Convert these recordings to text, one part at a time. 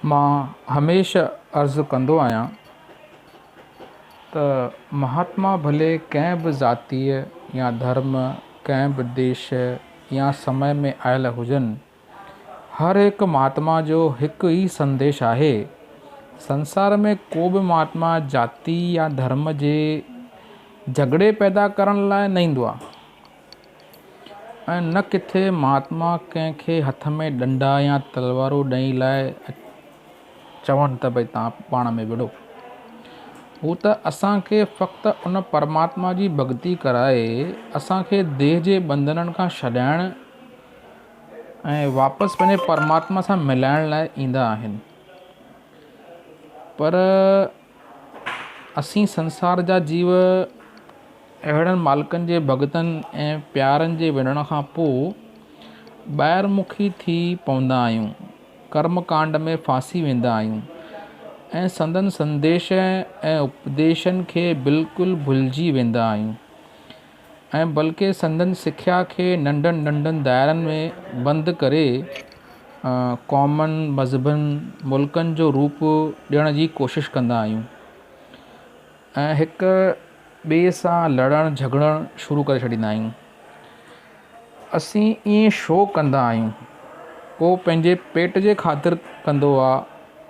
मां हमेशह अर्ज़ु कंदो आहियां त महात्मा भले कंहिं बि ज़ातीअ या धर्म, कंहिं बि देश या समय में आयल हुजनि, हर हिकु महात्मा जो हिकु ई संदेश आहे। संसार में को बि महात्मा जाति या धर्म जे झगड़े पैदा करण लाइ न ईंदो आहे ऐं न किथे महात्मा कंहिंखे हथ में डंडा या तलवारूं ॾेई लाइ चवनि त भई तव्हां पाण में विड़ो। हू त असांखे फ़क़्ति उन परमात्मा जी भॻति कराए असांखे देह जे बंधननि खां छॾाइण ऐं वापसि पंहिंजे परमात्मा सां मिलाइण लाइ ईंदा आहिनि। पर असीं संसार जा जीव अहिड़नि मालिकनि जे भॻतनि ऐं प्यारनि जे विढ़ण खां पोइ ॿाहिरि थी पवंदा आहियूं, कर्म कांड में फासी वेंदा आहियूं ऐं संदन संदेश ऐं उपदेशनि खे बिल्कुलु भुलिजी वेंदा आहियूं ऐं बल्कि संदन सिख्या खे नंढनि नंढनि दायरनि में बंदि करे क़ौमनि, मज़हबनि, मुल्कनि जो रूप ॾियण जी कोशिशि कंदा आहियूं ऐं हिक ॿिए सां लड़णु झगड़णु शुरू करे छॾींदा आहियूं। असीं ईअं छो कंदा आहियूं? को पंहिंजे पेट जे ख़ातिर कंदो आहे,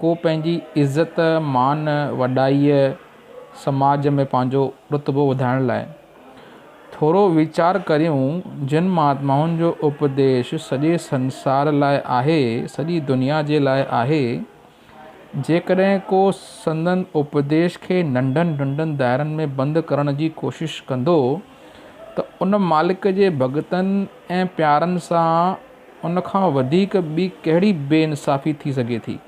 को पंहिंजी इज़त, मान, वॾाईअ, समाज में पंहिंजो रुतबो वधाइण लाइ। थोरो वीचार करियूं, जिन महात्माउनि जो उपदेश सॼे संसार लाइ आहे, सॼी दुनिया जे लाइ आहे, जेकॾहिं को संदन उपदेश खे नंढनि नंढनि दायरनि में बंदि करण जी कोशिशि कंदो त उन मालिक जे भॻतनि ऐं प्यारनि सां उन खां वधीक ॿी कहिड़ी बेइंसाफ़ी थी सघे थी।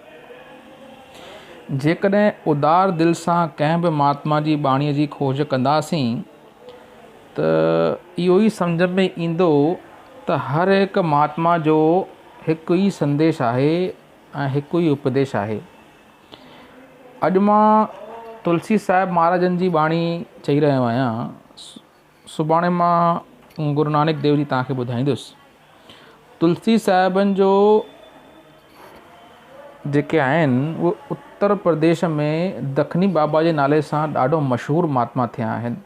जेकॾहिं उदार दिलि सां कंहिं बि महात्मा जी बाणीअ जी खोज कंदासीं त इहो ई सम्झ में ईंदो त हर हिकु महात्मा जो हिकु ई संदेश आहे ऐं हिकु ई उपदेश आहे। अॼु मां तुलसी साहिब महाराजनि जी बाणी चई रहियो आहियां। सुभाणे मां गुरु नानक देव जी तव्हांखे ॿुधाईंदुसि। तुलसी साहिबनि जो जेके आहिनि उहे उत्तर प्रदेश में दखनी बाबा जे नाले सां ॾाढो मशहूरु महात्मा थिया आहिनि।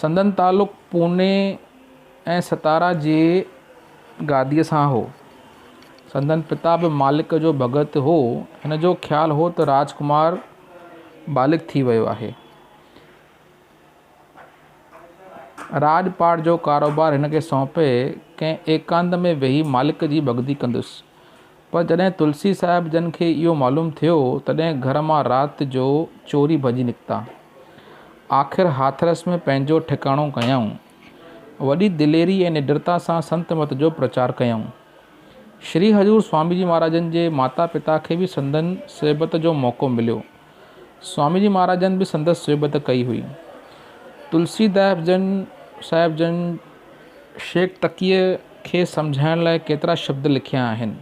संदन तालुक पूने ऐं सतारा जे गादीअ सां हो। संदन पिता बि मालिक जो भॻत हो। हिन जो ख़्यालु हो त राजकुमार बालिग थी वियो आहे। राजपाट जो कारोबार हिन खे सौंपे कंहिं एकांत में वेही मालिक जी भॻति कंदुसि। पर जॾहिं तुलसी साहिब जन खे इहो मालूम थियो तॾहिं घर मां राति जो चोरी भॼी निकिता। आख़िर हाथरस में पंहिंजो ठिकाणो कयऊं। वॾी दिलेरी ऐं निडरता सां संत मत जो प्रचार कयऊं। श्री हजूर स्वामी जी महाराजनि जे माता पिता खे बि संदन सोहिबत जो मौक़ो मिलियो। स्वामी जी महाराजनि बि संदसि सोहिबत कई हुई। तुलसी साहिब जन शेख तकीअ खे सम्झाइण लाइ केतिरा शब्द लिखिया आहिनि।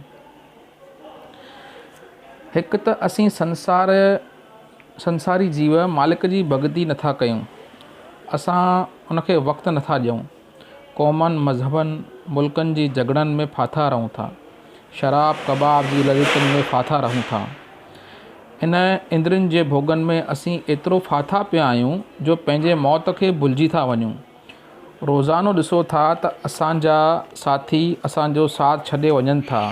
हिकु त असीं संसारी जीव मालिक जी भॻति नथा कयूं, असां उनखे वक़्तु नथा ॾियूं। क़ौमनि, मज़हबनि, मुल्कनि जी झगड़नि में फाथा रहूं था। शराब कबाब जी लज़तुनि में फाथा रहूं था। इन इंद्रियुनि जे भोगनि में असीं एतिरो फाथा पिया आहियूं जो पंहिंजे मौत खे भुलिजी था वञूं। रोज़ानो ॾिसो था त असांजा साथी असांजो साथ छॾे वञनि था।